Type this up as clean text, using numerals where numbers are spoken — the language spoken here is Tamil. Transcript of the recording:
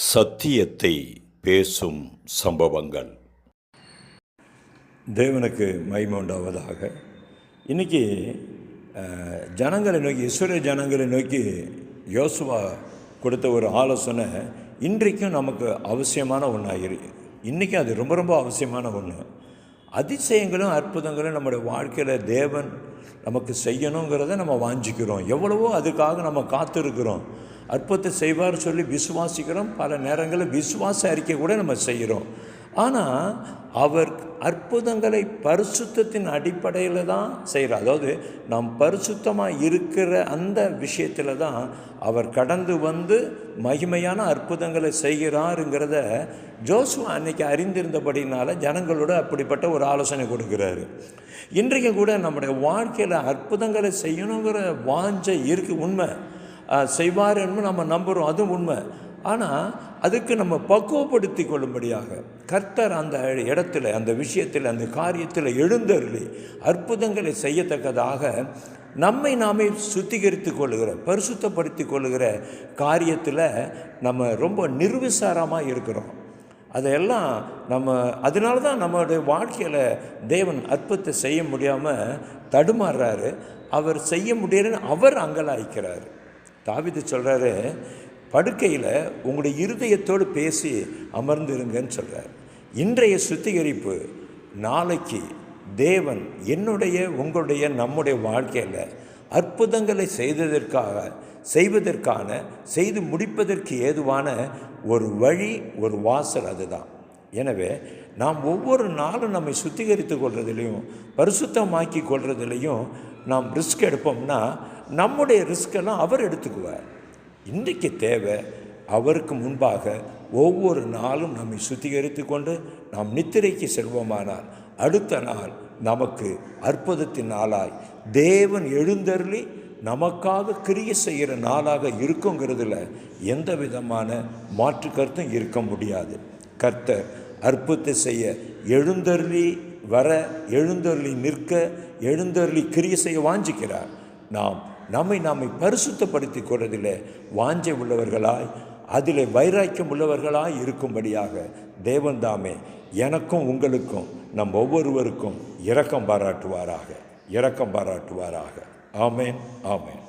சத்தியத்தை பேசும் சம்பவங்கள். தேவனுக்கு மகிமை உண்டாவதாக. இன்றைக்கி ஜனங்களை நோக்கி, இஸ்ரவேல் ஜனங்களை நோக்கி யோசுவா கொடுத்த ஒரு ஆலோசனை இன்றைக்கும் நமக்கு அவசியமான ஒன்றாகிருக்கு. இன்றைக்கும் அது ரொம்ப ரொம்ப அவசியமான ஒன்று. அதிசயங்களும் அற்புதங்களும் நம்முடைய வாழ்க்கையில் தேவன் நமக்கு செய்யணுங்கிறத நம்ம வாஞ்சிக்கிறோம். எவ்வளவோ அதுக்காக நம்ம காத்திருக்கிறோம். அற்புதத்தை செய்வார் சொல்லி விசுவாசிக்கிறோம். பல நேரங்களில் விசுவாச அறிக்கை கூட நம்ம செய்கிறோம். ஆனால் அவர் அற்புதங்களை பரிசுத்தத்தின் அடிப்படையில் தான் செய்கிறார். அதாவது நாம் பரிசுத்தமாக இருக்கிற அந்த விஷயத்தில் தான் அவர் கடந்து வந்து மகிமையான அற்புதங்களை செய்கிறாருங்கிறத ஜோசுவா அன்னைக்கு அறிந்திருந்தபடினால ஜனங்களோட அப்படிப்பட்ட ஒரு ஆலோசனை கொடுக்குறாரு. இன்றைக்கு கூட நம்முடைய வாழ்க்கையில் அற்புதங்களை செய்யணுங்கிற வாஞ்சை இருக்குது, உண்மை. செய்வார் என்று நம்ம நம்புகிறோம், அதுவும் உண்மை. ஆனால் அதுக்கு நம்ம பக்குவப்படுத்தி கொள்ளும்படியாக கர்த்தர் அந்த இடத்துல, அந்த விஷயத்தில், அந்த காரியத்தில் எழுந்தருளி அற்புதங்களை செய்யத்தக்கதாக நம்மை நாமே சுத்திகரித்து கொள்ளுகிற, பரிசுத்தப்படுத்தி கொள்ளுகிற காரியத்தில் நம்ம ரொம்ப நிர்விசாரமாக இருக்கிறோம். அதையெல்லாம் நம்ம அதனால தான் நம்மளுடைய வாழ்க்கையில் தேவன் அற்புதத்தை செய்ய முடியாமல் தடுமாறுறாரு. அவர் செய்ய முடியலன்னு அவர் அங்கலாய்க்கிறார். தாவீது சொல்கிறாரு, படுக்கையில் உங்களுடைய இருதயத்தோடு பேசி அமர்ந்துருங்கன்னு சொல்கிறார். இன்றைய சுத்திகரிப்பு நாளைக்கு தேவன் என்னுடைய, உங்களுடைய, நம்முடைய வாழ்க்கையில் அற்புதங்களை செய்வதற்கான செய்து முடிப்பதற்கு ஏதுவான ஒரு வழி, ஒரு வாசல் அதுதான். எனவே நாம் ஒவ்வொரு நாளும் நம்மை சுத்திகரித்து கொள்வதிலையும் பரிசுத்தமாக்கி கொள்வதிலையும் நாம் ரிஸ்க் எடுப்போம்னா நம்முடைய ரிஸ்கெல்லாம் அவர் எடுத்துக்குவார். இன்றைக்கு தேவை அவருக்கு முன்பாக ஒவ்வொரு நாளும் நம்மை சுத்திகரித்து கொண்டு நாம் நித்திரைக்கு செல்வோமானால் அடுத்த நாள் நமக்கு அற்புதத்தின் நாளாய் தேவன் எழுந்தருளி நமக்காக கிரியை செய்கிற நாளாக இருக்குங்கிறதுல எந்த விதமான மாற்று கருத்தும் இருக்க முடியாது. கர்த்தர் அற்புதத்தை செய்ய எழுந்தருளி வர, எழுந்தருளி நிற்க, எழுந்தருளி கிரியை செய்ய வாஞ்சிக்கிறார். நாம் நம்மை பரிசுத்தப்படுத்தி கொள்வதில் வாஞ்சை உள்ளவர்களாய், அதில் வைராக்கியம் உள்ளவர்களாய் இருக்கும்படியாக தேவன் தாமே எனக்கும் உங்களுக்கும் நம் ஒவ்வொருவருக்கும் இரக்கம் பாராட்டுவாராக. ஆமேன், ஆமேன்.